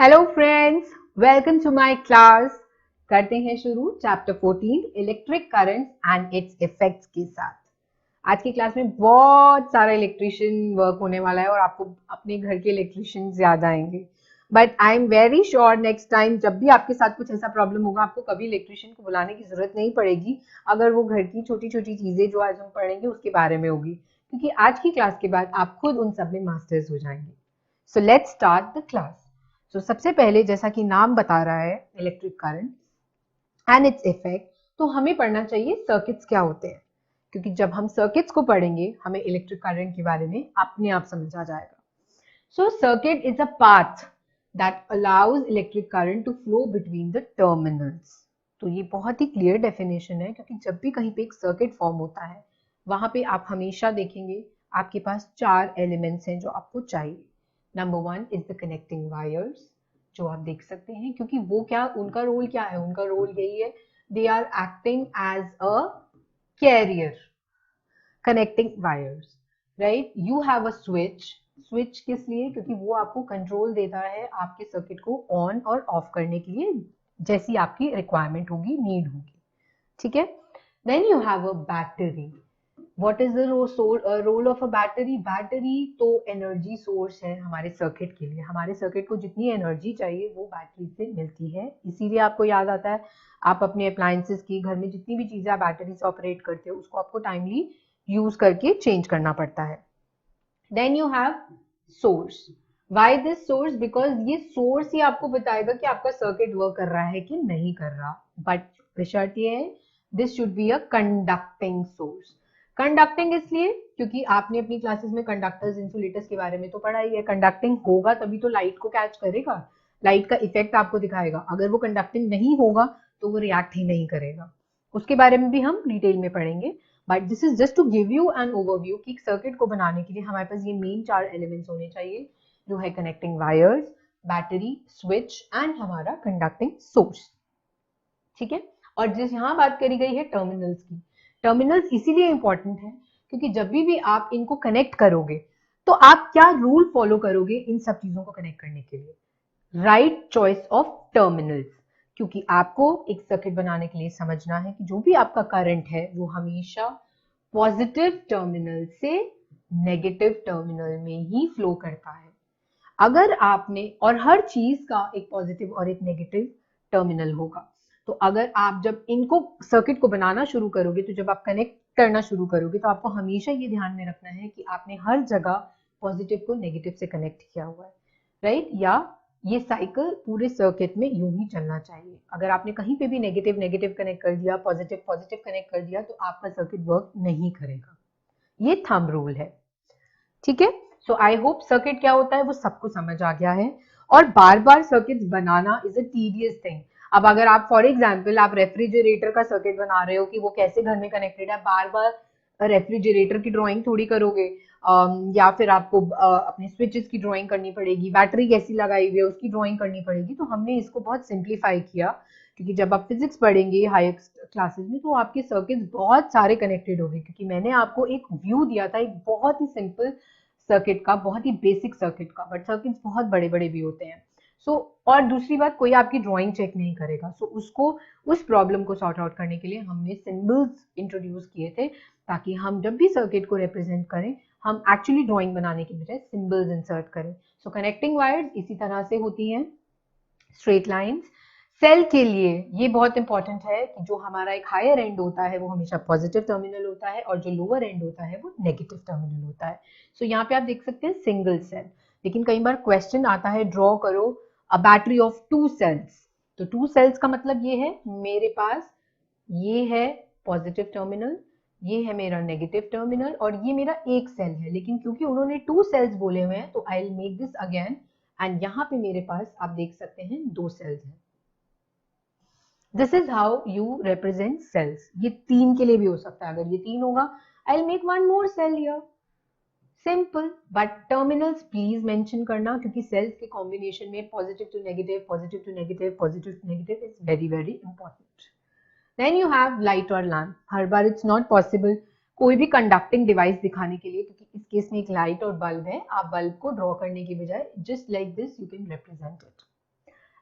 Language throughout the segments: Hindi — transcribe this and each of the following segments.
Hello friends, welcome to my class. करते हैं शुरू chapter 14 electric currents and its effects के साथ। आज की क्लास में बहुत सारा इलेक्ट्रिशियन वर्क होने वाला है और आपको अपने घर के इलेक्ट्रिशियन याद आएंगे। But I am very sure next time जब भी आपके साथ कुछ ऐसा प्रॉब्लम होगा, आपको कभी इलेक्ट्रिशियन को बुलाने की जरूरत नहीं पड़ेगी अगर वो घर की छोटी छोटी चीजें जो आज हम पढ़ेंगे उसके बारे में होगी, क्योंकि आज की क्लास के बाद आप खुद उन सब में मास्टर्स हो जाएंगे। So let's start the class. तो सबसे पहले जैसा कि नाम बता रहा है electric current and its effect, तो हमें पढ़ना चाहिए सर्किट्स क्या होते हैं, क्योंकि जब हम सर्किट्स को पढ़ेंगे हमें इलेक्ट्रिक करंट के बारे में अपने आप समझ आ जाएगा। So circuit is a path that allows electric current to flow between the terminals. तो ये बहुत ही क्लियर डेफिनेशन है, क्योंकि जब भी कहीं पे एक सर्किट फॉर्म होता है वहां पे आप हमेशा देखेंगे आपके पास चार एलिमेंट्स हैं जो आपको चाहिए। Number one is the connecting wires, जो आप देख सकते हैं, क्योंकि वो क्या, उनका रोल क्या है, उनका रोल यही है, they are acting as a carrier, connecting wires, right. You have a switch, switch किस लिए, क्योंकि वो आपको कंट्रोल देता है आपके सर्किट को ऑन और ऑफ करने के लिए, जैसी आपकी रिक्वायरमेंट होगी, नीड होगी, ठीक है। Then you have a battery. What is the role of a battery? Battery तो एनर्जी सोर्स है हमारे सर्किट के लिए। हमारे सर्किट को जितनी एनर्जी चाहिए वो बैटरी से मिलती है, इसीलिए आपको याद आता है आप अपने अप्लायंसेस की, घर में जितनी भी चीजें आप बैटरी से ऑपरेट करते हो उसको आपको टाइमली यूज करके चेंज करना पड़ता है। Then you have source. Why this source? Because ये सोर्स ही आपको बताएगा कि आपका सर्किट वर्क कर रहा है कि नहीं कर रहा। बट बशर्त ये है, this should be a conducting source. Conducting इसलिए क्योंकि आपने अपनी क्लासेस में कंडक्टर्स इंसुलेटर्स के बारे में तो पढ़ा ही है। कंडक्टिंग होगा तभी तो लाइट को कैच करेगा, लाइट का इफेक्ट आपको दिखाएगा। अगर वो कंडक्टिंग नहीं होगा तो वो रिएक्ट ही नहीं करेगा। उसके बारे में भी हम डिटेल में पढ़ेंगे, but this is just to give you an overview कि सर्किट को बनाने के लिए हमारे पास ये मेन चार एलिमेंट्स होने चाहिए, जो है connecting wires, battery, switch and हमारा कंडक्टिंग सोर्स, ठीक है। और जिस यहाँ बात करी गई है टर्मिनल्स की, टर्मिनल्स इसीलिए इंपॉर्टेंट है क्योंकि जब भी आप इनको कनेक्ट करोगे तो आप क्या रूल फॉलो करोगे इन सब चीजों को कनेक्ट करने के लिए? राइट चॉइस ऑफ टर्मिनल्स, क्योंकि आपको एक सर्किट बनाने के लिए समझना है कि जो भी आपका करंट है वो हमेशा पॉजिटिव टर्मिनल से नेगेटिव टर्मिनल में ही फ्लो करता है। अगर आपने, और हर चीज का एक पॉजिटिव और एक नेगेटिव टर्मिनल होगा, तो अगर आप जब इनको सर्किट को बनाना शुरू करोगे, तो जब आप कनेक्ट करना शुरू करोगे तो आपको हमेशा ये ध्यान में रखना है कि आपने हर जगह पॉजिटिव को नेगेटिव से कनेक्ट किया हुआ है, राइट। या ये साइकिल पूरे सर्किट में यूं ही चलना चाहिए। अगर आपने कहीं पे भी नेगेटिव नेगेटिव कनेक्ट कर दिया, पॉजिटिव पॉजिटिव कनेक्ट कर दिया, तो आपका सर्किट वर्क नहीं करेगा। ये थंब रूल है, ठीक है। सो आई होप सर्किट क्या होता है वो सबको समझ आ गया है। और बार बार सर्किट्स बनाना इज अ टीडियस थिंग। अब अगर आप फॉर एग्जांपल आप रेफ्रिजरेटर का सर्किट बना रहे हो कि वो कैसे घर में कनेक्टेड है, बार बार रेफ्रिजरेटर की ड्राइंग थोड़ी करोगे। या फिर आपको अपने स्विचेस की ड्राइंग करनी पड़ेगी, बैटरी कैसी लगाई हुई है उसकी ड्राइंग करनी पड़ेगी। तो हमने इसको बहुत सिंप्लीफाई किया, क्योंकि जब आप फिजिक्स पढ़ेंगे हायर क्लासेस में तो आपके सर्किट्स बहुत सारे कनेक्टेड होंगे, क्योंकि मैंने आपको एक व्यू दिया था एक बहुत ही सिंपल सर्किट का, बहुत ही बेसिक सर्किट का, बट सर्किट्स बहुत बड़े बड़े भी होते हैं। सो और दूसरी बात, कोई आपकी ड्राइंग चेक नहीं करेगा। सो उसको, उस प्रॉब्लम को सॉर्ट आउट करने के लिए हमने सिंबल्स इंट्रोड्यूस किए थे, ताकि हम जब भी सर्किट को रिप्रेजेंट करें हम एक्चुअली ड्राइंग बनाने की बजाय सिंबल्स इंसर्ट करें। सो कनेक्टिंग वायर्स इसी तरह से होती हैं, स्ट्रेट लाइंस। सेल के लिए ये बहुत इंपॉर्टेंट है कि जो हमारा एक हायर एंड होता है वो हमेशा पॉजिटिव टर्मिनल होता है, और जो लोअर एंड होता है वो नेगेटिव टर्मिनल होता है। सो यहाँ पे आप देख सकते हैं सिंगल सेल, लेकिन कई बार क्वेश्चन आता है ड्रॉ करो अ बैटरी ऑफ 2 सेल्स। तो 2 सेल्स का मतलब ये है मेरे पास ये है पॉजिटिव टर्मिनल, ये है मेरा नेगेटिव टर्मिनल, और ये मेरा एक सेल है। लेकिन क्योंकि उन्होंने 2 सेल्स बोले हुए हैं तो आई will make this again, and यहाँ पे मेरे पास आप देख सकते हैं 2 सेल्स हैं। This is how you represent cells. ये 3 के लिए भी हो सकता है, अगर ये 3 होगा I will make one more cell here, simple. But terminals please mention करना, क्योंकि सेल्स के कॉम्बिनेशन में positive to negative, positive to negative, positive to negative is very very important. Then you have light और लैम्प। हर बार इट्स नॉट पॉसिबल कोई भी कंडक्टिंग डिवाइस दिखाने के लिए, क्योंकि इस केस में एक लाइट और बल्ब है। आप बल्ब को ड्रॉ करने की बजाय just like this you can represent it.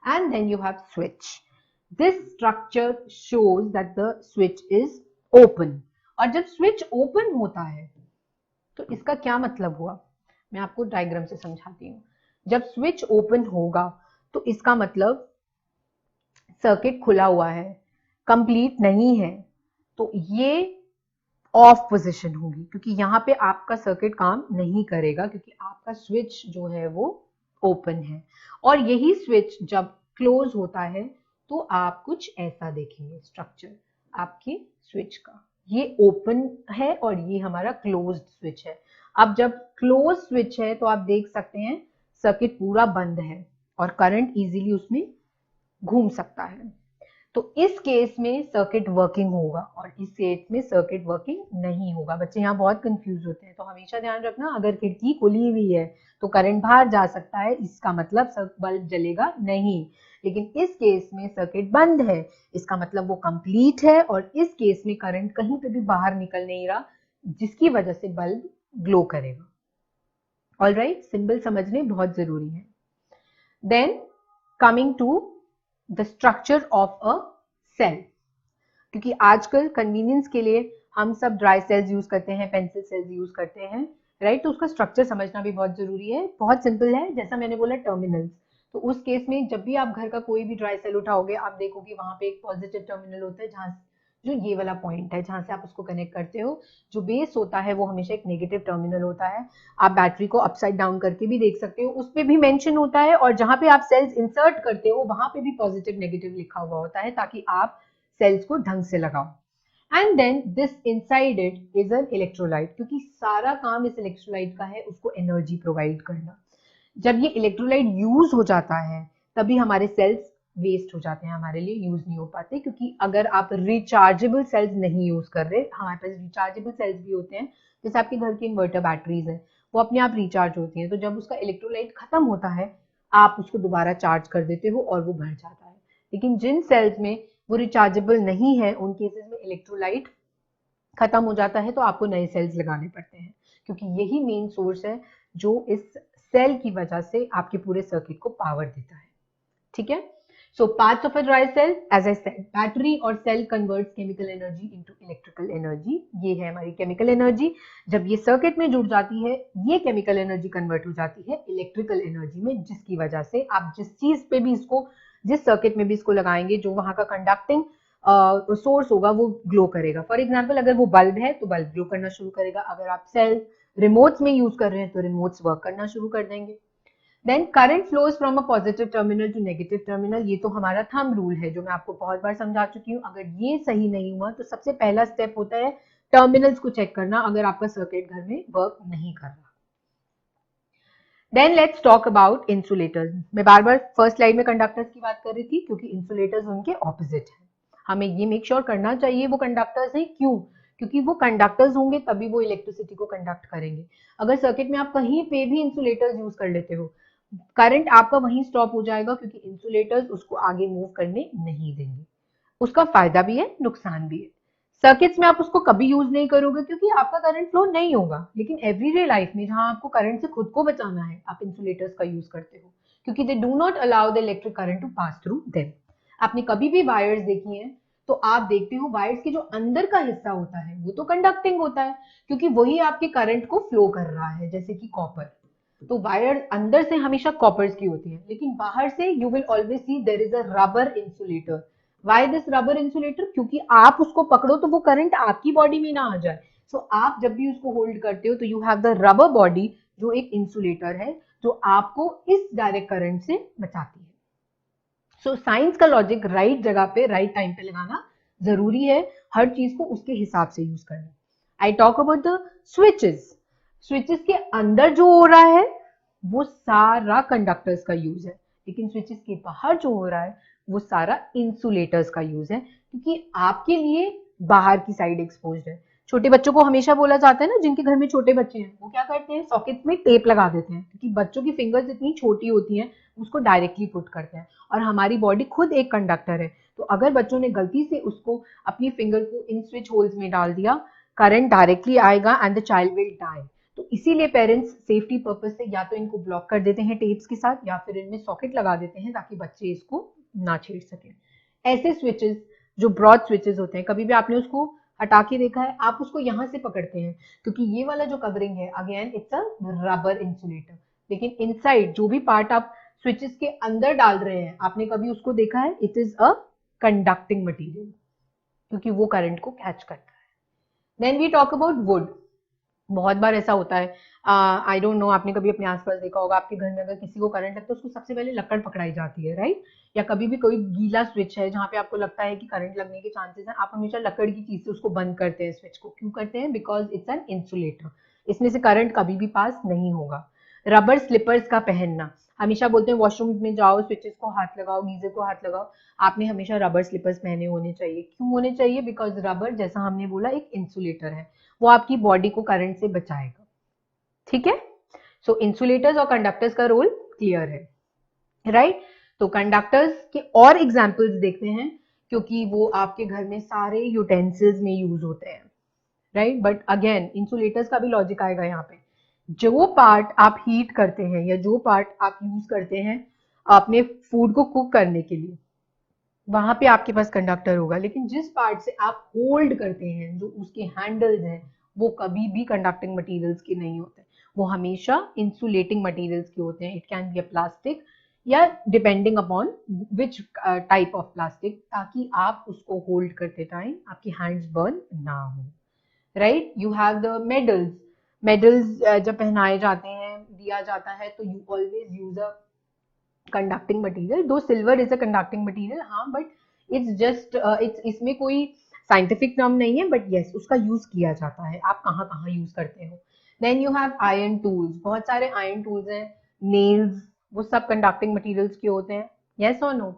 and then you have switch. This structure shows that the switch is open. और जब switch open होता है तो इसका क्या मतलब हुआ, मैं आपको डायग्राम से समझाती हूँ. जब स्विच ओपन होगा तो इसका मतलब सर्किट खुला हुआ है, कंप्लीट नहीं है, तो ये ऑफ पोजीशन होगी, क्योंकि यहाँ पे आपका सर्किट काम नहीं करेगा, क्योंकि आपका स्विच जो है वो ओपन है. और यही स्विच जब क्लोज होता है तो आप कुछ ऐसा देखेंगे स्ट्रक्चर आपके स्विच का. ये ओपन है और ये हमारा क्लोज्ड स्विच है. अब जब क्लोज स्विच है तो आप देख सकते हैं सर्किट पूरा बंद है और करंट इजीली उसमें घूम सकता है. तो इस केस में सर्किट वर्किंग होगा और इस केस में सर्किट वर्किंग नहीं होगा. बच्चे यहाँ बहुत कंफ्यूज होते हैं, तो हमेशा ध्यान रखना, अगर खिड़की खुली हुई है तो करंट बाहर जा सकता है, इसका मतलब बल्ब जलेगा नहीं. लेकिन इस केस में सर्किट बंद है, इसका मतलब वो कंप्लीट है और इस केस में करंट कहीं पे भी बाहर निकल नहीं रहा, जिसकी वजह से बल्ब ग्लो करेगा. ऑलराइट, सिंबल समझने बहुत जरूरी है. Then coming to the structure of a cell, क्योंकि आजकल कन्वीनियंस के लिए हम सब ड्राई सेल्स यूज करते हैं, पेंसिल सेल्स यूज करते हैं, राइट. तो उसका स्ट्रक्चर समझना भी बहुत जरूरी है. बहुत सिंपल है, जैसा मैंने बोला टर्मिनल्स. तो उस केस में जब भी आप घर का कोई भी ड्राई सेल उठाओगे, आप देखोगे वहां पे एक पॉजिटिव टर्मिनल होता है, जहां जो ये वाला पॉइंट है जहां से आप उसको कनेक्ट करते हो. जो बेस होता है वो हमेशा एक नेगेटिव टर्मिनल होता है. आप बैटरी को अपसाइड डाउन करके भी देख सकते हो, उस पे भी मेंशन होता है, और जहां पे आप सेल्स इंसर्ट करते हो वहां पे भी पॉजिटिव नेगेटिव लिखा हुआ होता है, ताकि आप सेल्स को ढंग से लगाओ. And then this inside it is an electrolyte, क्योंकि सारा काम इस इलेक्ट्रोलाइट का है उसको एनर्जी प्रोवाइड करना. जब ये इलेक्ट्रोलाइट यूज हो जाता है तभी हमारे सेल्स वेस्ट हो जाते हैं, हमारे लिए यूज नहीं हो पाते. क्योंकि अगर आप रिचार्जेबल सेल्स नहीं यूज कर रहे, हमारे पास रिचार्जेबल सेल्स भी होते हैं, जैसे आपके घर की इन्वर्टर बैटरीज है, वो अपने आप रिचार्ज होती हैं. तो जब उसका इलेक्ट्रोलाइट खत्म होता है आप उसको दोबारा चार्ज कर देते हो और वो भर जाता है. लेकिन जिन सेल्स में वो रिचार्जेबल नहीं है, उन केसेस में इलेक्ट्रोलाइट खत्म हो जाता है तो आपको नए सेल्स लगाने पड़ते हैं, क्योंकि यही मेन सोर्स है जो इस सेल की वजह से आपके पूरे सर्किट को पावर देता है. ठीक है. So parts of a dry cell, as I said, battery और cell converts chemical energy into electrical energy. ये है हमारी chemical energy. जब ये सर्किट में जुड़ जाती है, ये chemical energy convert हो जाती है electrical energy में, जिसकी वजह से आप जिस चीज पे भी इसको, जिस सर्किट में भी इसको लगाएंगे, जो वहां का कंडक्टिंग सोर्स होगा वो ग्लो करेगा. फॉर एग्जाम्पल, अगर वो बल्ब है तो बल्ब ग्लो करना शुरू करेगा. अगर आप सेल रिमोट्स में यूज कर रहे हैं तो रिमोट्स वर्क करना शुरू कर देंगे. Then current flows from a positive terminal to negative terminal. ये तो हमारा थंब रूल है जो मैं आपको बहुत बार समझा चुकी हूँ. अगर ये सही नहीं हुआ तो सबसे पहला स्टेप होता है टर्मिनल्स को चेक करना, अगर आपका सर्किट घर में वर्क नहीं कर रहा. Then let's talk about insulators. मैं बार बार फर्स्ट स्लाइड में कंडक्टर्स की बात कर रही थी, क्योंकि इंसुलेटर्स उनके ऑपोजिट है. हमें ये मेक श्योर करना चाहिए वो कंडक्टर्स हैं. क्यों? क्योंकि वो कंडक्टर्स होंगे तभी वो इलेक्ट्रिसिटी को कंडक्ट करेंगे. अगर सर्किट में आप कहीं पे भी इंसुलेटर्स यूज कर लेते हो, करंट आपका वहीं स्टॉप हो जाएगा, क्योंकि इंसुलेटर्स उसको आगे मूव करने नहीं देंगे. उसका फायदा भी है, नुकसान भी है. सर्किट्स में आप उसको कभी यूज नहीं करोगे क्योंकि आपका करंट फ्लो नहीं होगा. लेकिन एवरीडे लाइफ में जहां आपको करंट से खुद को बचाना है, आप इंसुलेटर्स का यूज करते हो, क्योंकि they do not allow the electric current to pass through them. आपने कभी भी वायर्स देखी हैं तो आप देखते हो वायर्स के जो अंदर का हिस्सा होता है वो तो कंडक्टिंग होता है, क्योंकि वही आपके करंट को फ्लो कर रहा है, जैसे कि कॉपर. तो वायर अंदर से हमेशा कॉपर्स की होती है, लेकिन बाहर से you will always see there is a rubber insulator. Why this rubber insulator? क्योंकि आप उसको पकड़ो तो वो करंट आपकी बॉडी में ना आ जाए. सो आप जब भी उसको होल्ड करते हो तो you have the rubber body जो एक इंसुलेटर है, जो आपको इस डायरेक्ट करंट से बचाती है. सो साइंस का लॉजिक राइट जगह पे राइट टाइम पे लगाना जरूरी है, हर चीज को उसके हिसाब से यूज करना. I talk about the switches. Switches के अंदर जो हो रहा है वो सारा कंडक्टर्स का यूज है, लेकिन स्विचेस के बाहर जो हो रहा है वो सारा इंसुलेटर्स का यूज है, क्योंकि आपके लिए बाहर की साइड एक्सपोज्ड है. छोटे बच्चों को हमेशा बोला जाता है ना, जिनके घर में छोटे बच्चे हैं वो क्या करते हैं, सॉकेट में टेप लगा देते हैं, क्योंकि बच्चों की फिंगर्स इतनी छोटी होती हैं, उसको डायरेक्टली पुट करते हैं. और हमारी बॉडी खुद एक कंडक्टर है, तो अगर बच्चों ने गलती से उसको अपनी फिंगर को इन स्विच होल्स में डाल दिया, करंट डायरेक्टली आएगा and the child will die. तो इसीलिए पेरेंट्स सेफ्टी पर्पस से या तो इनको ब्लॉक कर देते हैं टेप्स के साथ या फिर इनमें सॉकेट लगा देते हैं ताकि बच्चे इसको ना छेड़ सकें। ऐसे स्विचेस जो ब्रॉड स्विचेस होते हैं, कभी भी आपने उसको हटा के देखा है, आप उसको यहाँ से पकड़ते हैं क्योंकि ये वाला जो कवरिंग है again it's a rubber insulator, लेकिन इनसाइड जो भी पार्ट आप स्विचेस के अंदर डाल रहे हैं आपने कभी उसको देखा है, it is a conducting material क्योंकि वो करंट को कैच करता है। Then we talk about wood. बहुत बार ऐसा होता है, आई डोंट नो, आपने कभी अपने आसपास देखा होगा, आपके घर में अगर किसी को करंट लगता है उसको सबसे पहले लकड़ पकड़ाई जाती है, राइट? या कभी भी कोई गीला स्विच है जहां पे आपको लगता है कि करंट लगने के चांसेस हैं, आप हमेशा लकड़ की चीज से उसको बंद करते हैं स्विच को। क्यों करते हैं? बिकॉज इट्स एन इंसुलेटर, इसमें से करंट कभी भी पास नहीं होगा। रबर स्लिपर्स का पहनना, हमेशा बोलते हैं वॉशरूम में जाओ स्विचेस को हाथ लगाओ, गीजर को हाथ लगाओ, आपने हमेशा रबर स्लिपर्स पहने होने चाहिए। क्यों होने चाहिए? बिकॉज रबर, जैसा हमने बोला, एक इंसुलेटर है, वो आपकी बॉडी को करंट से बचाएगा। ठीक है, सो इंसुलेटर्स और कंडक्टर्स का रोल क्लियर है, राइट? तो कंडक्टर्स के और एग्जांपल्स देखते हैं क्योंकि वो आपके घर में सारे यूटेंसिल्स में यूज होते हैं, राइट? बट अगेन इंसुलेटर्स का भी लॉजिक आएगा यहाँ पे। जो पार्ट आप हीट करते हैं या जो पार्ट आप यूज करते हैं अपने फूड को कुक करने के लिए, वहां पे आपके पास कंडक्टर होगा, लेकिन जिस पार्ट से आप होल्ड करते हैं, जो उसके हैंडल्स हैं, वो कभी भी कंडक्टिंग मटेरियल्स के नहीं होते, वो हमेशा इंसुलेटिंग मटेरियल्स के होते हैं। It can be a plastic या depending upon which type of plastic, ताकि आप उसको होल्ड करते टाइम आपकी हैंड्स बर्न ना हो, right? You have the medals. Medals जब पहनाए जाते हैं, दिया जाता है, तो you always use a conducting material, though silver is a conducting material, हाँ, बट इट्स जस्ट इट्स, इसमें कोई साइंटिफिक टर्म नहीं है, बट यस उसका यूज किया जाता है। आप कहाँ कहाँ यूज करते हो? Then you have iron tools, बहुत सारे आयरन टूल्स हैं, नेल्स, वो सब कंडक्टिंग मटेरियल्स के होते हैं, यस और नो?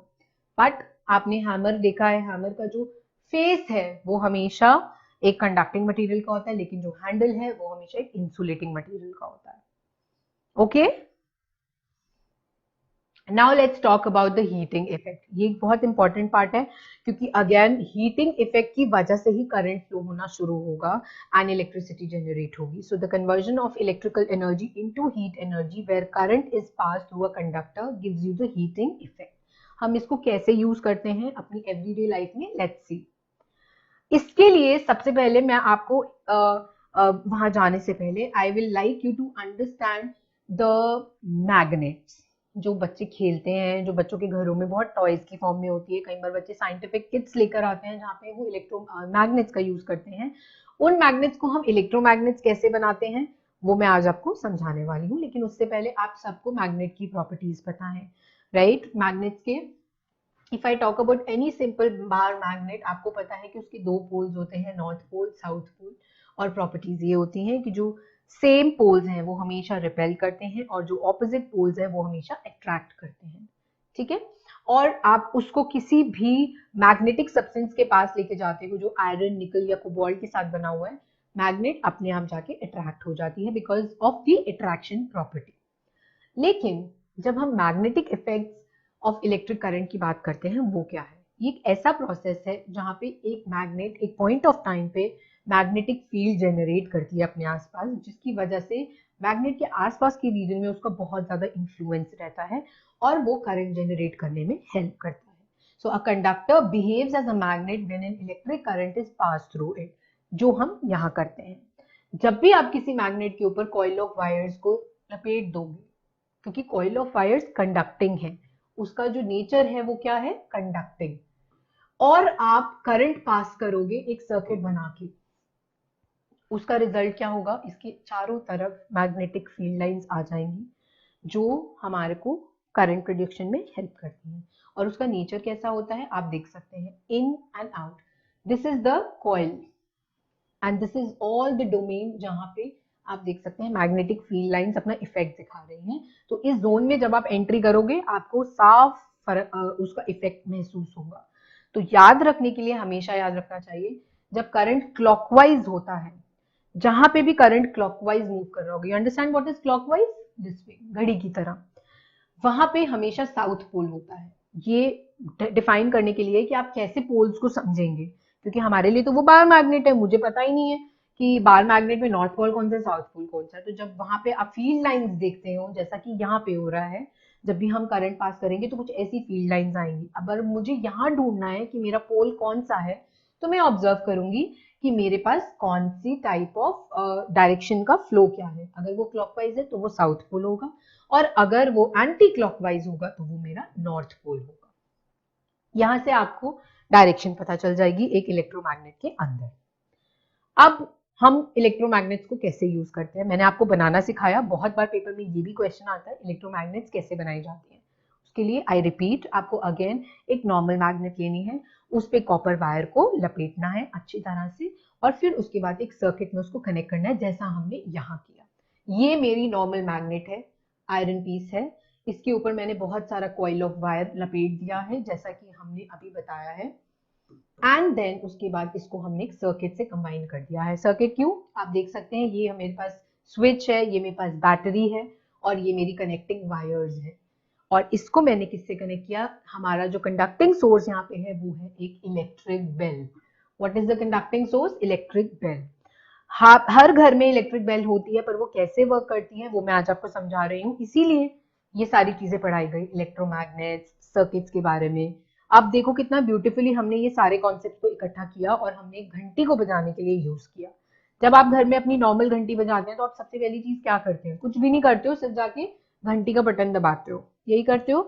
बट आपने हैमर देखा है, हैमर का जो फेस है वो हमेशा एक कंडक्टिंग मटेरियल का होता है, लेकिन जो हैंडल है वो हमेशा एक इंसुलेटिंग मटेरियल का होता है। Okay, now let's talk about the heating effect. ये एक बहुत इंपॉर्टेंट पार्ट है क्योंकि अगेन हीटिंग इफेक्ट की वजह से ही करंट फ्लो होना शुरू होगा एंड इलेक्ट्रिसिटी जनरेट होगी। So the conversion of electrical energy into heat energy where current is pass through a conductor gives you the heating effect. हम इसको कैसे यूज करते हैं अपनी एवरीडे लाइफ में, लेट्स सी। इसके लिए सबसे पहले मैं आपको वहां जाने से पहले I will like you to understand the magnets. जो बच्चे खेलते हैं, जो बच्चों के घरों में बहुत टॉयज की फॉर्म में होती है, कई बार बच्चे साइंटिफिक किट्स लेकर आते हैं जहाँ पे वो इलेक्ट्रो मैग्नेट्स का यूज करते हैं। उन मैग्नेट्स को हम इलेक्ट्रोमैग्नेट्स कैसे बनाते हैं वो मैं आज आपको समझाने वाली हूँ, लेकिन उससे पहले आप सबको मैग्नेट की प्रॉपर्टीज पता है, राइट? मैग्नेट्स के, if I talk about any simple bar magnet, आपको पता है कि उसके दो पोल्स होते हैं, नॉर्थ पोल, साउथ पोल, और प्रॉपर्टीज ये होती हैं कि जो सेम पोल्स हैं वो हमेशा रिपेल करते हैं और जो ऑपोजिट पोल्स हैं वो हमेशा अट्रैक्ट करते हैं, ठीक है? और आप उसको किसी भी मैग्नेटिक सब्सटेंस के पास लेके जाते हो जो आयरन, निकल या कोबाल्ट के साथ बना हुआ है, मैग्नेट अपने आप जाके अट्रैक्ट हो जाती है because of the attraction property. लेकिन जब हम magnetic effects of electric current की बात करते हैं, वो क्या है? ये एक ऐसा प्रोसेस है जहां पे एक मैग्नेट एक पॉइंट ऑफ टाइम पे मैग्नेटिक फील्ड जनरेट करती है अपने आसपास, जिसकी वजह से मैग्नेट के आसपास के रीजन में उसका बहुत ज्यादा इन्फ्लुएंस रहता है और वो करंट जनरेट करने में हेल्प करता है। So a conductor behaves as a magnet when an electric current is pass through it, जो हम यहाँ करते हैं। जब भी आप किसी मैग्नेट के ऊपर कॉइल ऑफ वायर्स को लपेट दोगे, क्योंकि कॉइल ऑफ वायर्स कंडक्टिंग है, उसका जो नेचर है वो क्या है? कंडक्टिंग, और आप करंट पास करोगे एक सर्किट बना के, उसका रिजल्ट क्या होगा? इसके चारों तरफ मैग्नेटिक फील्ड लाइंस आ जाएंगी जो हमारे को करंट प्रोडक्शन में हेल्प करती हैं। और उसका नेचर कैसा होता है आप देख सकते हैं, in and out. This is the coil and this is all the domain जहां पे आप देख सकते हैं मैग्नेटिक फील्ड लाइंस अपना इफेक्ट दिखा रही हैं। तो इस जोन में जब आप एंट्री करोगे आपको साफ उसका इफेक्ट महसूस होगा। तो याद रखने के लिए हमेशा याद रखना चाहिए, जब करंट क्लॉकवाइज होता है, जहां पे भी करंट क्लॉकवाइज मूव कर रहा होगा, you understand what is clockwise? This way, घड़ी की तरह, वहां पे हमेशा साउथ पोल होता है। ये डिफाइन करने के लिए कि आप कैसे पोल्स को समझेंगे, क्योंकि हमारे लिए तो वो बार मैग्नेट है, मुझे पता ही नहीं है कि बार मैग्नेट में नॉर्थ पोल कौन सा है, साउथ पोल कौन सा है। तो जब वहां पे आप फील्ड लाइंस देखते हो, जैसा कि यहाँ पे हो रहा है, जब भी हम करंट पास करेंगे तो कुछ ऐसी फील्ड लाइंस आएंगी। अगर मुझे यहाँ ढूंढना है कि मेरा पोल कौन सा है, तो मैं ऑब्जर्व करूंगी कि मेरे पास कौन सी टाइप ऑफ डायरेक्शन का फ्लो क्या है। अगर वो क्लॉकवाइज है तो वो साउथ पोल होगा, और अगर वो एंटी क्लॉकवाइज होगा तो वो मेरा नॉर्थ पोल होगा। यहां से आपको डायरेक्शन पता चल जाएगी एक इलेक्ट्रोमैग्नेट के अंदर। अब हम इलेक्ट्रोमैग्नेट्स को कैसे यूज करते हैं, मैंने आपको बनाना सिखाया। बहुत बार पेपर में ये भी क्वेश्चन आता है इलेक्ट्रोमैग्नेट्स कैसे बनाई जाती हैं। उसके लिए आई रिपीट, आपको अगेन एक नॉर्मल मैग्नेट लेनी है, उस पे कॉपर वायर को लपेटना है अच्छी तरह से, और फिर उसके बाद एक सर्किट में उसको कनेक्ट करना है, जैसा हमने यहाँ किया। ये मेरी नॉर्मल मैग्नेट है, आयरन पीस है, इसके ऊपर मैंने बहुत सारा कॉइल ऑफ वायर लपेट दिया है, जैसा कि हमने अभी बताया है। एंड देन उसके बाद इसको हमने एक सर्किट से कंबाइन कर दिया है। सर्किट क्यों, आप देख सकते हैं, ये मेरे पास स्विच है, ये मेरे पास बैटरी है, और ये मेरी कनेक्टिंग वायर्स है। और इसको मैंने किससे कनेक्ट किया, हमारा जो कंडक्टिंग सोर्स यहाँ पे है वो है एक electric bell. What is the conducting source, electric bell. हर घर में इलेक्ट्रिक बेल होती है, पर वो कैसे वर्क करती है वो मैं आज आपको समझा रही हूँ। इसीलिए ये सारी चीजें पढ़ाई गई, इलेक्ट्रोमैग्नेट्स, सर्किट्स के बारे में। अब देखो कितना ब्यूटीफुली हमने ये सारे कॉन्सेप्ट को इकट्ठा किया और हमने एक घंटी को बजाने के लिए यूज किया। जब आप घर में अपनी नॉर्मल घंटी बजाते हैं तो आप सबसे पहली चीज क्या करते हैं, कुछ भी नहीं करते हो, सिर्फ जाके घंटी का बटन दबाते हो, यही करते हो।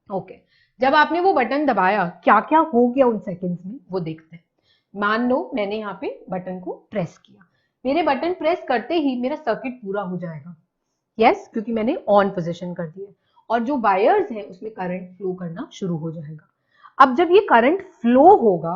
ओके, जब आपने वो बटन दबाया, क्या क्या हो गया उन सेकंड्स में वो देखते हैं। मान लो मैंने यहाँ पे बटन को प्रेस किया, मेरे बटन प्रेस करते ही मेरा सर्किट पूरा हो जाएगा। यस, क्योंकि मैंने ऑन पोजीशन कर दिया, और जो वायर्स है उसमें करंट फ्लो करना शुरू हो जाएगा। अब जब ये करंट फ्लो होगा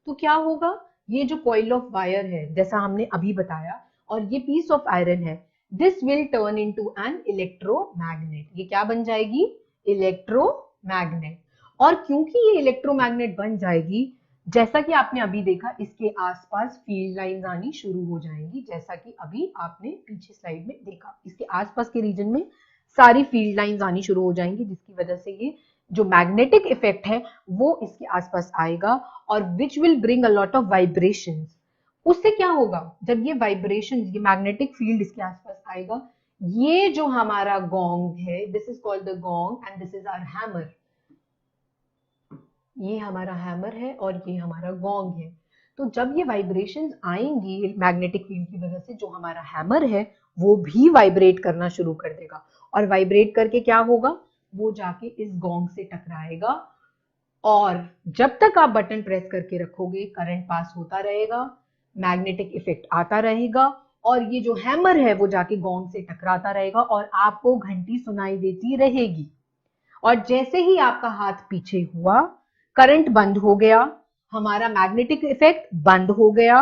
तो क्या होगा, ये जो कॉइल ऑफ वायर है जैसा हमने अभी बताया, और ये पीस ऑफ आयरन है, this will turn into an electromagnet. ये क्या बन जाएगी, इलेक्ट्रोमैग्नेट। और क्योंकि ये इलेक्ट्रोमैग्नेट बन जाएगी, जैसा कि आपने अभी देखा, इसके आसपास फील्ड लाइंस आनी शुरू हो जाएंगी, जैसा कि अभी आपने पीछे स्लाइड में देखा, इसके आसपास के रीजन में सारी फील्ड लाइंस आनी शुरू हो जाएंगी, जिसकी वजह से ये जो मैग्नेटिक इफेक्ट है वो इसके आसपास आएगा, और which will bring a lot of vibrations. उससे क्या होगा, जब ये वाइब्रेशन, ये मैग्नेटिक फील्ड इसके आसपास आएगा, ये जो हमारा गोंग है, this is called the gong and this is our hammer. ये हमारा हैमर है और ये हमारा गोंग है। तो जब ये वाइब्रेशंस आएंगी मैग्नेटिक फील्ड की वजह से, जो हमारा हैमर है वो भी वाइब्रेट करना शुरू कर देगा, और वाइब्रेट करके क्या होगा, वो जाके इस गोंग से टकराएगा, और जब तक आप बटन प्रेस करके रखोगे करंट पास होता रहेगा, मैग्नेटिक इफेक्ट आता रहेगा, और ये जो हैमर है वो जाके गोंग से टकराता रहेगा, और आपको घंटी सुनाई देती रहेगी। और जैसे ही आपका हाथ पीछे हुआ, करंट बंद हो गया, हमारा मैग्नेटिक इफेक्ट बंद हो गया,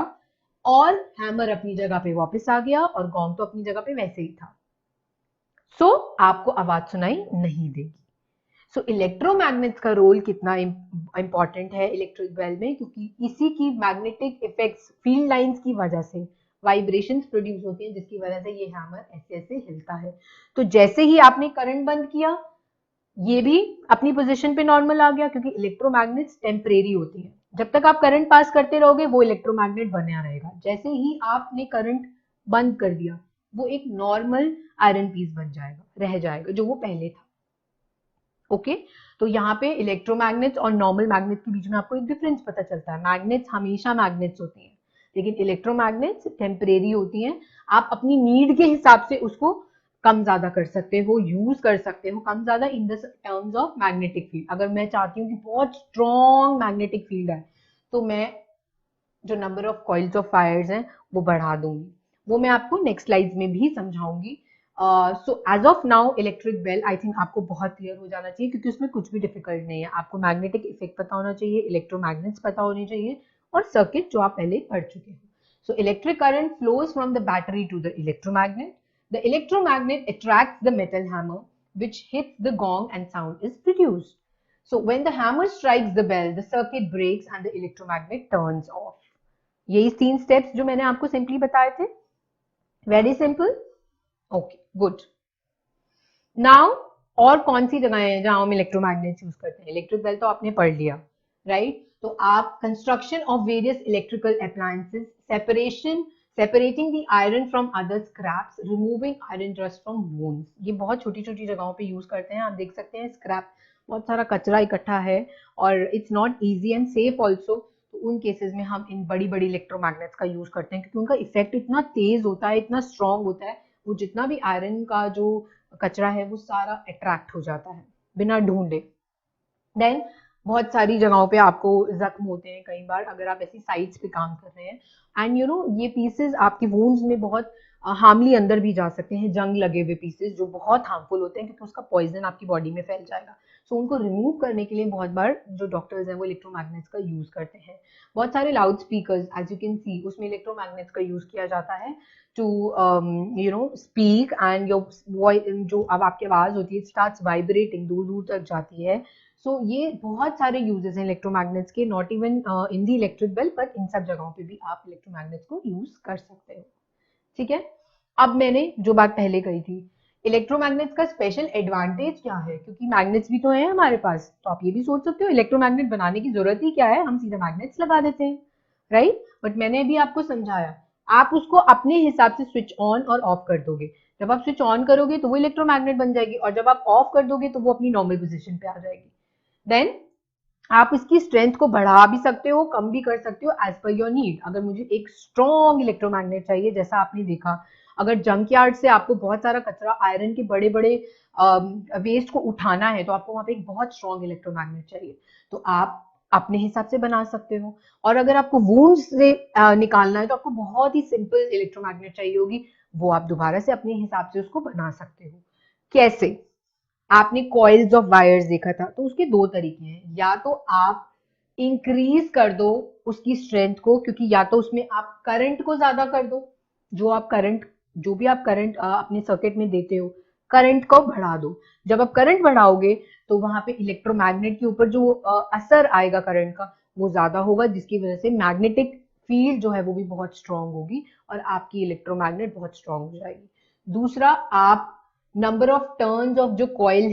और हैमर अपनी जगह पे वापस आ गया, और गोंग तो अपनी जगह पे वैसे ही था। सो आपको आवाज सुनाई नहीं देगी। सो इलेक्ट्रोमैग्नेट्स का रोल कितना इंपॉर्टेंट है इलेक्ट्रिक बेल में, क्योंकि इसी की मैग्नेटिक इफेक्ट्स, फील्ड लाइंस की वजह से वाइब्रेशंस प्रोड्यूस होती हैं, जिसकी वजह से ये हैमर ऐसे ऐसे हिलता है। तो जैसे ही आपने करंट बंद किया, ये भी अपनी पोजीशन पे नॉर्मल आ गया, क्योंकि इलेक्ट्रोमैग्नेट्स टेम्परेरी होती है, जब तक आप करंट पास करते रहोगे वो इलेक्ट्रोमैग्नेट बना रहेगा। जैसे ही आपने करंट बंद कर दिया, वो एक नॉर्मल आयरन पीस बन जाएगा, रह जाएगा जो वो पहले था। ओके, तो यहाँ पे इलेक्ट्रोमैग्नेट्स और नॉर्मल मैग्नेट के बीच में आपको एक डिफरेंस पता चलता है। मैग्नेट्स हमेशा मैग्नेट्स होती हैं, लेकिन इलेक्ट्रोमैग्नेट्स टेम्परेरी होती हैं। आप अपनी नीड के हिसाब से उसको कम ज्यादा कर सकते हो, यूज कर सकते हो, कम ज्यादा in the terms of magnetic field. अगर मैं चाहती हूँ कि बहुत स्ट्रॉन्ग मैग्नेटिक फील्ड है, तो मैं जो number of coils of wires हैं वो बढ़ा दूंगी, वो मैं आपको नेक्स्ट स्लाइड्स में भी समझाऊंगी। So as of now electric bell I think आपको बहुत क्लियर हो जाना चाहिए, क्योंकि उसमें कुछ भी डिफिकल्ट नहीं है। आपको मैग्नेटिक इफेक्ट पता होना चाहिए, इलेक्ट्रोमैग्नेट्स पता होने चाहिए, और सर्किट जो आप पहले पढ़ चुके हो। So electric current flows from the battery to the electromagnet. The electromagnet attracts the metal hammer, which hits the gong and sound is produced. So when the hammer strikes the bell, the circuit breaks and the electromagnet turns off. यही 3 steps जो मैंने आपको सिंपली बताए थे, very simple. Okay, good. Now और कौन सी जगह है जहां हम इलेक्ट्रोमैग्नेट यूज करते हैं, इलेक्ट्रिक बेल तो आपने पढ़ लिया, राइट? तो आप construction of various electrical appliances, separating the iron from other scraps, removing iron rust from वोन्स। ये बहुत छोटी छोटी जगहों पे यूज करते हैं। आप देख सकते हैं स्क्रैप, बहुत सारा कचरा इकट्ठा है और it's not easy and safe also. तो उन केसेस में हम इन बड़ी बड़ी इलेक्ट्रोमैग्नेट्स का यूज करते हैं क्योंकि उनका इफेक्ट इतना तेज होता है, इतना स्ट्रांग होता है, वो जितना भी आयरन का जो कचरा है वो सारा अट्रैक्ट हो जाता है बिना ढूंढे। देन बहुत सारी जगहों पे आपको जख्म होते हैं कई बार अगर आप ऐसी साइट्स पे काम कर रहे हैं, एंड यू नो ये पीसेस आपके वूंड्स में बहुत हार्मली अंदर भी जा सकते हैं, जंग लगे हुए पीसेस जो बहुत हार्मफुल होते हैं क्योंकि उसका पॉइजन आपकी बॉडी में फैल जाएगा। सो उनको रिमूव करने के लिए बहुत बार जो डॉक्टर्स हैं वो इलेक्ट्रोमैग्नेट्स का यूज करते हैं। बहुत सारे loud speakers as you can see उसमें इलेक्ट्रोमैग्नेट्स का यूज किया जाता है to you know speak, and your जो अब आपकी आवाज होती है स्टार्ट्स वाइब्रेटिंग, दूर दूर तक जाती है। सो ये बहुत सारे यूजेस हैं इलेक्ट्रोमैग्नेट्स के, not even in the electric bell, but in सब जगहों पे भी आप इलेक्ट्रोमैग्नेट्स को यूज कर सकते हो। ठीक है, अब मैंने जो बात पहले कही थी, इलेक्ट्रोमैग्नेट्स का स्पेशल एडवांटेज क्या है, क्योंकि मैग्नेट्स भी तो हैं हमारे पास, तो आप ये भी सोच सकते हो इलेक्ट्रोमैग्नेट बनाने की जरूरत ही क्या है, हम सीधा मैग्नेट्स लगा देते हैं, राइट। बट मैंने अभी आपको समझाया, आप उसको अपने हिसाब से स्विच ऑन और ऑफ कर दोगे। जब आप स्विच ऑन करोगे तो वो इलेक्ट्रोमैग्नेट बन जाएगी और जब आप ऑफ कर दोगे तो वो अपनी नॉर्मल पोजीशन पे आ जाएगी। देन आप इसकी स्ट्रेंथ को बढ़ा भी सकते हो, कम भी कर सकते हो एज पर योर नीड। अगर मुझे एक स्ट्रॉन्ग इलेक्ट्रोमैग्नेट चाहिए, जैसा आपने देखा अगर जंक यार्ड से आपको बहुत सारा कचरा आयरन के बड़े बड़े वेस्ट को उठाना है तो आपको वहां पे एक बहुत स्ट्रॉन्ग इलेक्ट्रोमैग्नेट चाहिए, तो आप अपने हिसाब से बना सकते हो। और अगर आपको वूंड से निकालना है तो आपको बहुत ही सिंपल इलेक्ट्रोमैग्नेट चाहिए होगी, वो आप दोबारा से अपने हिसाब से उसको बना सकते हो। कैसे? आपने कॉइल्स ऑफ वायर्स देखा था, तो उसके दो तरीके हैं, या तो आप इंक्रीज कर दो उसकी स्ट्रेंथ को, क्योंकि या तो उसमें आप करंट को ज्यादा कर दो, जो भी आप करंट अपने सर्किट में देते हो करंट को बढ़ा दो। जब आप करंट बढ़ाओगे तो वहां पे इलेक्ट्रोमैग्नेट के ऊपर जो असर आएगा करंट का वो ज्यादा होगा, जिसकी वजह से मैग्नेटिक फील्ड जो है वो भी बहुत स्ट्रांग होगी और आपकी इलेक्ट्रोमैग्नेट बहुत स्ट्रांग हो जाएगी। दूसरा, आप नंबर ऑफ टर्न्स ऑफ जो कॉइल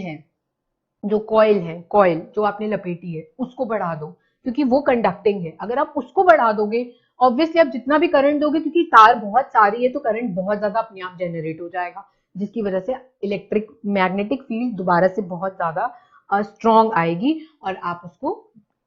जो आपने लपेटी है उसको बढ़ा दो, क्योंकि वो कंडक्टिंग है। अगर आप उसको बढ़ा दोगे, ऑब्वियसली आप जितना भी करंट दोगे, क्योंकि तार बहुत सारी है तो करंट बहुत ज्यादा अपने आप जनरेट हो जाएगा, जिसकी वजह से इलेक्ट्रिक मैग्नेटिक फील्ड दोबारा से बहुत ज्यादा स्ट्रॉन्ग आएगी और आप उसको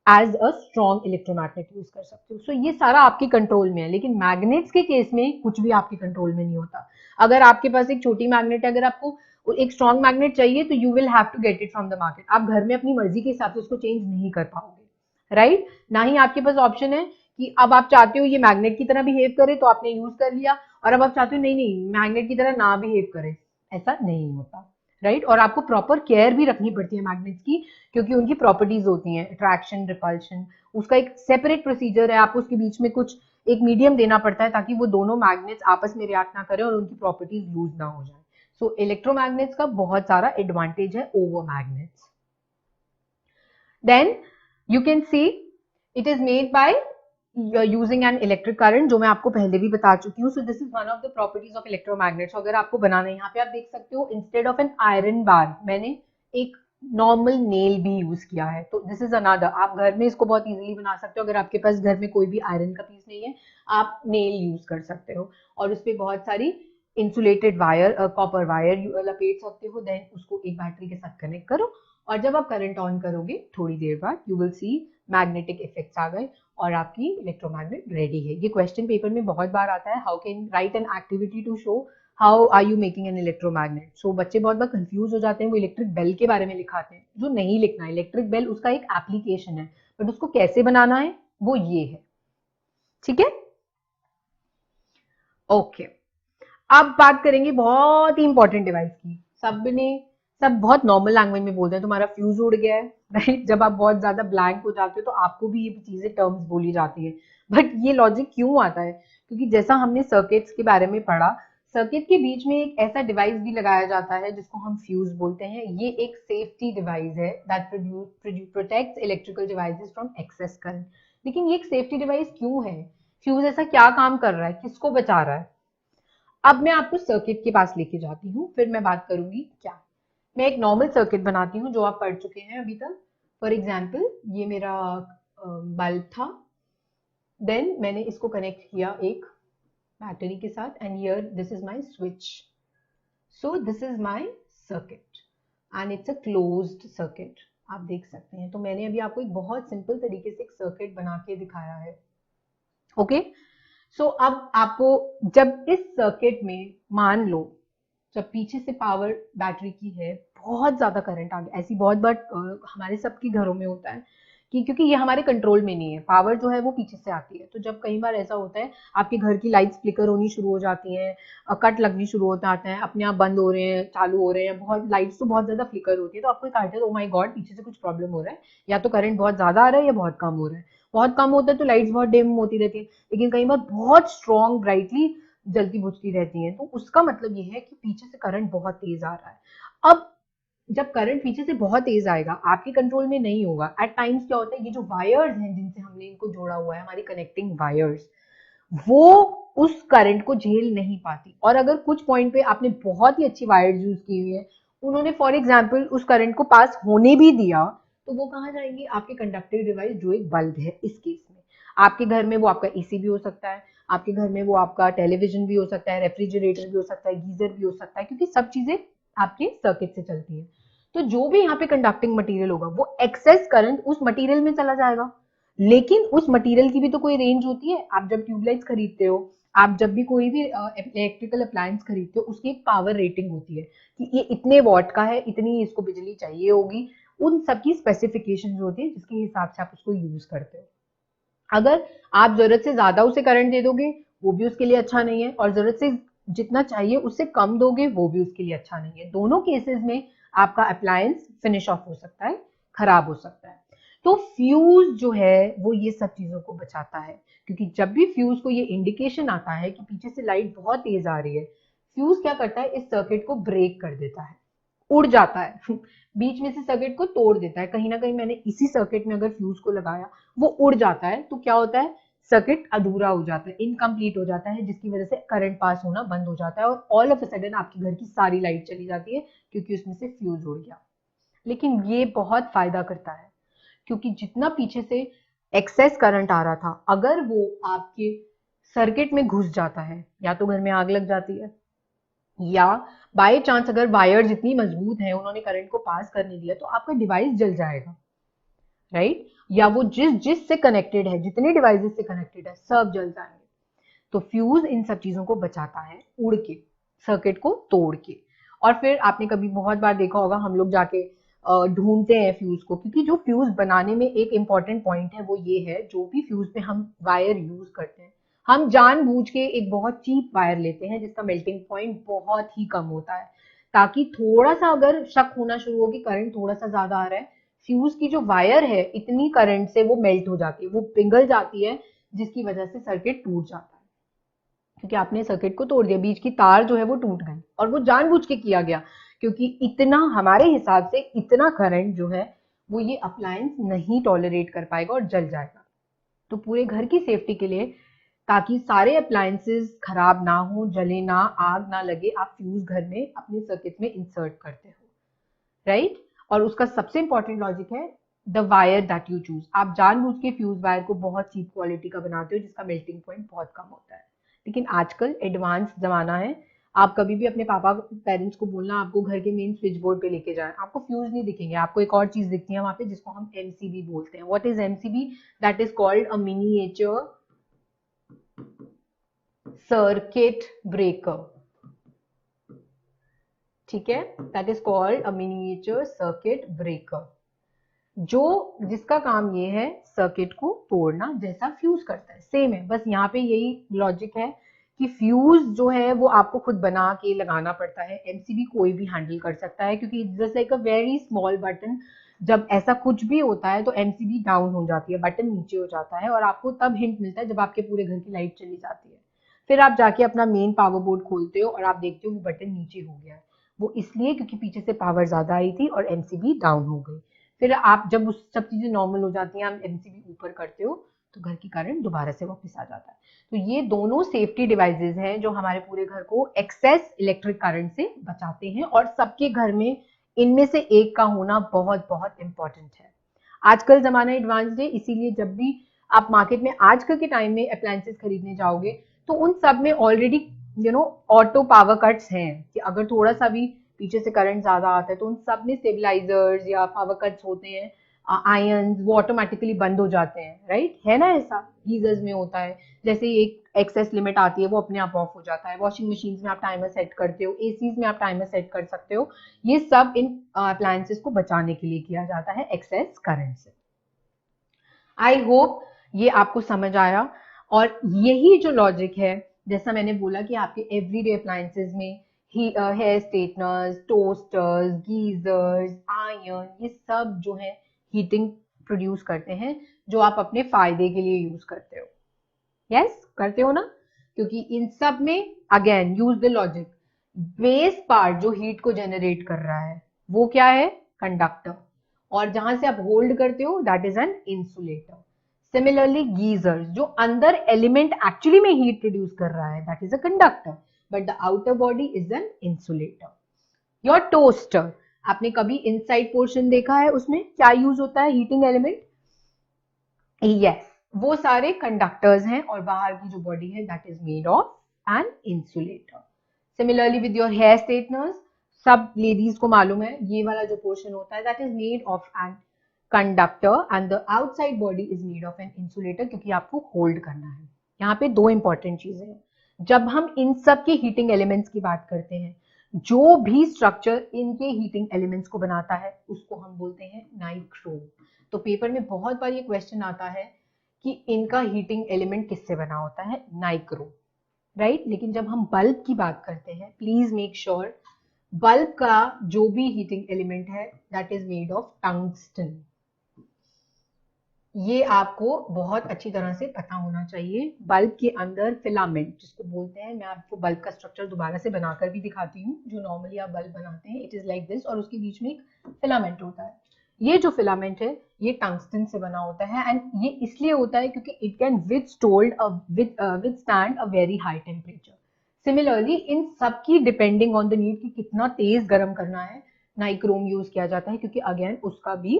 as a strong electromagnet use कर सकते हो। सो ये सारा आपके कंट्रोल में है, लेकिन मैग्नेट्स के केस में कुछ भी आपके कंट्रोल में नहीं होता। अगर आपके पास एक छोटी मैग्नेट है, अगर आपको एक स्ट्रॉन्ग मैग्नेट चाहिए तो you will have to get it from the market. आप घर में अपनी मर्जी के हिसाब से उसको चेंज नहीं कर पाओगे, राइट। ना ही आपके पास ऑप्शन है कि अब आप चाहते हो ये मैग्नेट की तरह बिहेव करे तो आपने यूज कर लिया, और अब आप चाहते हो नहीं नहीं मैग्नेट की तरह ना बिहेव करे, ऐसा नहीं होता, राइट। और आपको प्रॉपर केयर भी रखनी पड़ती है मैग्नेट्स की, क्योंकि उनकी प्रॉपर्टीज होती हैं अट्रैक्शन, रिपल्शन, उसका एक सेपरेट प्रोसीजर है। आपको उसके बीच में कुछ एक मीडियम देना पड़ता है ताकि वो दोनों मैग्नेट्स आपस में रिएक्ट ना करें और उनकी प्रॉपर्टीज लूज ना हो जाए। सो इलेक्ट्रोमैग्नेट्स का बहुत सारा एडवांटेज है over magnets. Then you can see it is made by using an electric current, जो मैं आपको पहले भी बता चुकी हूँ। So this is one of the properties of electromagnets. अगर आपको बनाना है, यहाँ पे आप देख सकते हो instead of an iron bar मैंने एक नॉर्मल नेल भी यूज किया है, तो दिस इज अनदर। आप घर में इसको बहुत इजीली बना सकते हो। अगर आपके पास घर में कोई भी आयरन का पीस नहीं है, आप नेल यूज कर सकते हो और उस पर बहुत सारी इंसुलेटेड वायर, कॉपर वायर लपेट सकते हो। देन उसको एक बैटरी के साथ कनेक्ट करो और जब आप करंट ऑन करोगे थोड़ी देर बाद you will see magnetic effects आ गए और आपकी इलेक्ट्रोमैग्नेट रेडी है। ये क्वेश्चन पेपर में बहुत बार आता है, how can write an activity to show how are you making an electromagnet. So बच्चे बहुत बार कंफ्यूज हो जाते हैं, वो इलेक्ट्रिक बेल के बारे में लिखाते हैं, जो नहीं लिखना है। इलेक्ट्रिक बेल उसका एक एप्लीकेशन है, बट उसको कैसे बनाना है वो ये है, ठीक है। ओके, अब बात करेंगे बहुत ही इंपॉर्टेंट डिवाइस की। सब बहुत नॉर्मल लैंग्वेज में बोलते हैं, तुम्हारा फ्यूज उड़ गया है, राइट। जब आप बहुत ज्यादा ब्लैंक हो जाते हो तो आपको भी ये चीजें टर्म्स बोली जाती है, बट ये लॉजिक क्यों आता है, क्योंकि जैसा हमने सर्किट्स के बारे में पढ़ा, सर्किट के बीच में एक ऐसा डिवाइस भी लगाया जाता है जिसको हम फ्यूज बोलते हैं। ये एक सेफ्टी डिवाइस है that protects electrical devices from excess current. लेकिन ये एक सेफ्टी डिवाइस क्यों है? फ्यूज ऐसा क्या काम कर रहा है, किसको बचा रहा है? अब मैं आपको सर्किट के पास लेके जाती हूँ, फिर मैं बात करूंगी क्या। मैं एक नॉर्मल सर्किट बनाती हूँ जो आप पढ़ चुके हैं अभी तक। फॉर एग्जाम्पल ये मेरा बल्ब था, देन मैंने इसको कनेक्ट किया एक बैटरी के साथ, and here this is my switch. So this is my circuit and it's a closed circuit. आप देख सकते हैं. तो मैंने अभी आपको एक बहुत सिंपल तरीके से एक सर्किट बना के दिखाया है. ओके. सो अब आपको जब इस सर्किट में मान लो जब पीछे से पावर बैटरी की है, बहुत ज्यादा करंट आ गया, ऐसी बहुत बार हमारे सबके घरों में होता है कि क्योंकि ये हमारे कंट्रोल में नहीं है, पावर जो है वो पीछे से आती है. तो जब कई बार ऐसा होता है आपके घर की लाइट्स फ्लिकर होनी शुरू हो जाती हैं, कट लगनी शुरू हो जाते हैं, अपने आप बंद हो रहे हैं, चालू हो रहे हैं, बहुत लाइट्स तो बहुत ज्यादा फ्लिकर होती है, तो आपको एक आइडिया, ओ माय गॉड पीछे से कुछ प्रॉब्लम हो रहा है, या तो करंट बहुत ज्यादा आ रहा है या बहुत कम हो रहा है. बहुत कम होता है तो लाइट्स बहुत डिम होती रहती है, लेकिन कई बार बहुत स्ट्रॉन्ग ब्राइटली जलती बुझती रहती हैं, तो उसका मतलब ये है कि पीछे से करंट बहुत तेज आ रहा है. अब जब करंट पीछे से बहुत तेज आएगा, आपके कंट्रोल में नहीं होगा. एट टाइम्स क्या होता है, ये जो वायर्स हैं जिनसे हमने इनको जोड़ा हुआ है, हमारी कनेक्टिंग वायर्स, वो उस करंट को झेल नहीं पाती. और अगर कुछ पॉइंट पे आपने बहुत ही अच्छी वायर्स यूज की हुई है, उन्होंने फॉर एग्जाम्पल उस करंट को पास होने भी दिया, तो वो कहाँ जाएंगी, आपके कंडक्टिव डिवाइस जो एक बल्ब है इस केस में. आपके घर में वो आपका एसी भी हो सकता है, आपके घर में वो आपका टेलीविजन भी हो सकता है, रेफ्रिजरेटर भी हो सकता है, गीजर भी हो सकता है, क्योंकि सब चीजें आपके सर्किट से चलती है. तो जो भी यहाँ पे कंडक्टिंग मटेरियल होगा वो एक्सेस करंट उस मटेरियल में चला जाएगा. लेकिन उस मटेरियल की भी तो कोई रेंज होती है. आप जब ट्यूबलाइट्स खरीदते हो, आप जब भी कोई भी इलेक्ट्रिकल अप्लायंस खरीदते हो, उसकी एक पावर रेटिंग होती है कि ये इतने वॉट का है, इतनी इसको बिजली चाहिए होगी. उन सबकी स्पेसिफिकेशन होती है जिसके हिसाब से आप उसको यूज करते हो. अगर आप जरूरत से ज्यादा उसे करंट दे दोगे, वो भी उसके लिए अच्छा नहीं है, और जरूरत से जितना चाहिए उससे कम दोगे, वो भी उसके लिए अच्छा नहीं है. दोनों केसेस में आपका अप्लायंस फिनिश ऑफ हो सकता है, खराब हो सकता है. तो फ्यूज जो है वो ये सब चीजों को बचाता है, क्योंकि जब भी फ्यूज को ये इंडिकेशन आता है कि पीछे से लाइट बहुत तेज आ रही है, फ्यूज क्या करता है, इस सर्किट को ब्रेक कर देता है, उड़ जाता है बीच में से सर्किट को तोड़ देता है. कहीं ना कहीं मैंने इसी सर्किट में अगर फ्यूज को लगाया, वो उड़ जाता है, तो क्या होता है, सर्किट अधूरा हो जाता है, इनकम्प्लीट हो जाता है, जिसकी वजह से करंट पास होना बंद हो जाता है, और ऑल ऑफ अ सडन आपके घर की सारी लाइट चली जाती है, क्योंकि उसमें से फ्यूज उड़ गया. लेकिन ये बहुत फायदा करता है, क्योंकि जितना पीछे से एक्सेस करंट आ रहा था, अगर वो आपके सर्किट में घुस जाता है, या तो घर में आग लग जाती है, या बाय चांस अगर वायर जितनी मजबूत है उन्होंने करंट को पास करने दिया, तो आपका डिवाइस जल जाएगा, राइट. या वो जिस जिस से कनेक्टेड है, जितने डिवाइसेस से कनेक्टेड है, सब जल जाएंगे. तो फ्यूज इन सब चीजों को बचाता है, उड़ के, सर्किट को तोड़ के. और फिर आपने कभी बहुत बार देखा होगा, हम लोग जाके ढूंढते हैं फ्यूज को, क्योंकि जो फ्यूज बनाने में एक इंपॉर्टेंट पॉइंट है वो ये है, जो भी फ्यूज पे हम वायर यूज करते हैं, हम जानबूझ के एक बहुत चीप वायर लेते हैं जिसका मेल्टिंग पॉइंट बहुत ही कम होता है, ताकि थोड़ा सा अगर शक होना शुरू हो कि करंट थोड़ा सा ज्यादा आ रहा है, फ्यूज की जो वायर है इतनी करंट से वो मेल्ट हो जाती है, वो पिघल जाती है, जिसकी वजह से सर्किट टूट जाता है, क्योंकि आपने सर्किट को तोड़ दिया, बीच की तार जो है वो टूट गई, और वो जानबूझ के किया गया, क्योंकि इतना हमारे हिसाब से इतना करंट जो है वो ये अप्लायंस नहीं टॉलरेट कर पाएगा और जल जाएगा. तो पूरे घर की सेफ्टी के लिए, ताकि सारे अप्लायंसेस खराब ना हो, जले ना, आग ना लगे, आप फ्यूज घर में अपने सर्किट में इंसर्ट करते हो, राइट. और उसका सबसे इंपॉर्टेंट लॉजिक है the wire that you choose. आप जानबूझ के फ्यूज वायर को बहुत चीप क्वालिटी का बनाते हो, जिसका मेल्टिंग पॉइंट बहुत कम होता है. लेकिन आजकल एडवांस जमाना है, आप कभी भी अपने पापा पेरेंट्स को बोलना आपको घर के मेन स्विच बोर्ड पे लेके जाएं, आपको फ्यूज नहीं दिखेंगे, आपको एक और चीज दिखती है वहां पे जिसको हम एमसीबी बोलते हैं. What is MCB? That is called a miniature circuit breaker. ठीक है, that is called a miniature circuit breaker, जो जिसका काम ये है सर्किट को तोड़ना, जैसा फ्यूज करता है, सेम है. बस यहाँ पे यही लॉजिक है कि फ्यूज जो है वो आपको खुद बना के लगाना पड़ता है, एमसीबी कोई भी हैंडल कर सकता है, क्योंकि it's just like a very small button. जब ऐसा कुछ भी होता है तो एमसीबी डाउन हो जाती है, बटन नीचे हो जाता है, और आपको तब हिंट मिलता है जब आपके पूरे घर की लाइट चली जाती है. फिर आप जाके अपना मेन पावर बोर्ड खोलते हो और आप देखते हो वो बटन नीचे हो गया है. वो इसलिए क्योंकि पीछे से पावर ज्यादा आई थी और एमसीबी डाउन हो गई. फिर आप जब उस सब चीजें नॉर्मल हो जाती हैं, आप एमसीबी ऊपर करते हो, तो घर की करंट दोबारा से वापस आ जाता है. तो ये दोनों सेफ्टी डिवाइसेस हैं जो हमारे पूरे घर को एक्सेस इलेक्ट्रिक करंट से बचाते हैं, और सबके घर में इनमें से एक का होना बहुत बहुत इंपॉर्टेंट है. आजकल जमाना एडवांस्ड है, इसीलिए जब भी आप मार्केट में आजकल के टाइम में अप्लायंसेस खरीदने जाओगे, तो उन सब में ऑलरेडी ऑटो पावर कट्स हैं कि अगर थोड़ा सा भी पीछे से करंट ज्यादा आता है तो उन सब में स्टेबलाइजर्स या पावर कट्स होते हैं, आयंस, वो ऑटोमेटिकली बंद हो जाते हैं, राइट? है ना ऐसा? गीजर्स में होता है, जैसे एक एक्सेस लिमिट आती है वो अपने आप ऑफ हो जाता है। वॉशिंग मशीन में आप टाइमर सेट करते हो, एसीज में आप टाइमर सेट कर सकते हो। ये सब इन अप्लायंसेस को बचाने के लिए किया जाता है एक्सेस करंट से। आई होप ये आपको समझ आया। और यही जो लॉजिक है, जैसा मैंने बोला कि आपके एवरीडे अप्लायंसेस में hair straighteners, toasters, geysers, iron, ये सब जो है हीटिंग प्रोड्यूस करते हैं, जो आप अपने फायदे के लिए यूज करते हो। यस, करते हो ना? क्योंकि इन सब में again use the logic, base part जो हीट को जनरेट कर रहा है वो क्या है? कंडक्टर। और जहां से आप होल्ड करते हो that is an insulator. Similarly geysers, जो अंदर एलिमेंट एक्चुअली में हीट प्रोड्यूस कर रहा है that is a conductor, but the outer body is an insulator. Your toaster, आपने कभी इनसाइड पोर्शन देखा है, उसमें क्या यूज होता है हीटिंग एलिमेंट? यस, वो सारे कंडक्टर्स हैं और बाहर की जो बॉडी है that is made of an insulator. Similarly with your hair straighteners, सब लेडीज को मालूम है ये वाला जो पोर्शन होता है that is made of an conductor and the outside body is made of an insulator, क्योंकि आपको होल्ड करना है। यहाँ पे दो इंपॉर्टेंट चीजें हैं। जब हम इन सब के हीटिंग एलिमेंट्स की बात करते हैं, जो भी स्ट्रक्चर इनके हीटिंग एलिमेंट्स को बनाता है उसको हम बोलते हैं नाइक्रोम। तो पेपर में बहुत बार ये क्वेश्चन आता है कि इनका हीटिंग एलिमेंट किससे बना होता है? Nichrome, right? लेकिन जब हम बल्ब की बात करते हैं, प्लीज मेक श्योर बल्ब का जो भी हीटिंग एलिमेंट है that is made of tungsten. ये आपको बहुत अच्छी तरह से पता होना चाहिए। बल्ब के अंदर फिलामेंट जिसको बोलते हैं, मैं आपको बल्ब का स्ट्रक्चर दोबारा से बनाकर भी दिखाती हूँ। जो नॉर्मली आप बल्ब बनाते हैं इट इज लाइक दिस, और उसके बीच में एक फिलामेंट होता है। ये जो फिलामेंट है ये टंगस्टन से बना होता है, एंड ये इसलिए होता है क्योंकि it can withstand a very high temperature. Similarly in सब की डिपेंडिंग ऑन द नीड कि कितना तेज गर्म करना है, नाइक्रोम यूज किया जाता है, क्योंकि अगेन उसका भी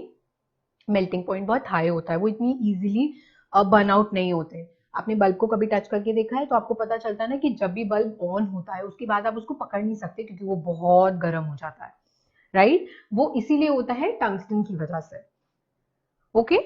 मेल्टिंग पॉइंट बहुत हाई होता है, वो इतनी इजीली बर्न आउट नहीं होते। आपने बल्ब को कभी टच करके देखा है तो आपको पता चलता है ना कि जब भी बल्ब ऑन होता है उसके बाद आप उसको पकड़ नहीं सकते क्योंकि वो बहुत गर्म हो जाता है, राइट? वो इसीलिए होता है टंगस्टन की वजह से। Okay,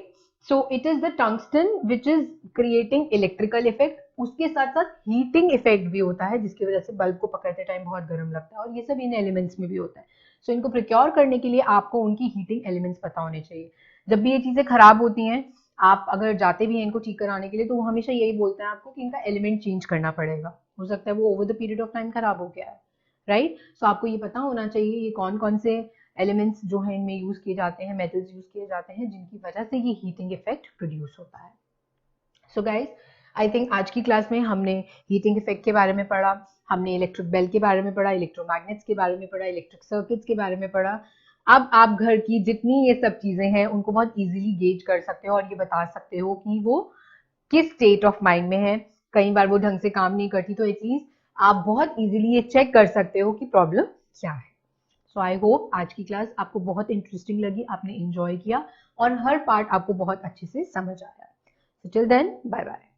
so it is the tungsten which is creating electrical effect. उसके साथ साथ हीटिंग इफेक्ट भी होता है जिसकी वजह से बल्ब को पकड़ते टाइम बहुत गर्म लगता है, और ये सब इन एलिमेंट्स में भी होता है। सो इनको प्रिक्योर करने के लिए आपको उनकी हीटिंग एलिमेंट्स पता होने चाहिए। जब भी ये चीजें खराब होती हैं, आप अगर जाते भी हैं इनको ठीक कराने के लिए, तो वो हमेशा यही बोलते हैं आपको कि इनका एलिमेंट चेंज करना पड़ेगा। हो सकता है वो over the period of time खराब हो गया है, राइट? सो आपको ये पता होना चाहिए ये कौन कौन से एलिमेंट्स जो हैं इनमें यूज किए जाते हैं, मेटल्स यूज किए जाते हैं जिनकी वजह से ये हीटिंग इफेक्ट प्रोड्यूस होता है। सो गाइज, आई थिंक आज की क्लास में हमने हीटिंग इफेक्ट के बारे में पढ़ा, हमने इलेक्ट्रिक बेल के बारे में पढ़ा, इलेक्ट्रोमैग्नेट्स के बारे में पढ़ा, इलेक्ट्रिक सर्किट्स के बारे में पढ़ा। अब आप घर की जितनी ये सब चीजें हैं उनको बहुत इजीली गेज कर सकते हो और ये बता सकते हो कि वो किस स्टेट ऑफ माइंड में है। कई बार वो ढंग से काम नहीं करती तो एटलीस्ट आप बहुत इजीली ये चेक कर सकते हो कि प्रॉब्लम क्या है। सो आई होप आज की क्लास आपको बहुत इंटरेस्टिंग लगी, आपने एंजॉय किया और हर पार्ट आपको बहुत अच्छे से समझ आया। So till then, bye bye.